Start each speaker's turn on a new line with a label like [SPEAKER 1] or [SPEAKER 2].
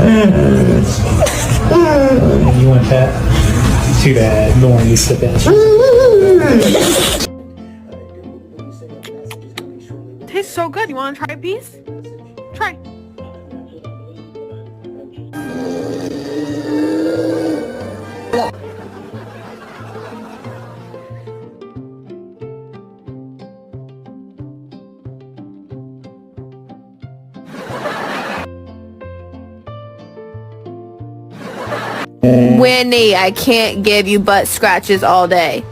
[SPEAKER 1] You want that? Too bad. No one needs to finish.
[SPEAKER 2] Tastes so good. You want to try a piece? Try.
[SPEAKER 3] Winnie, I can't give you butt scratches all day.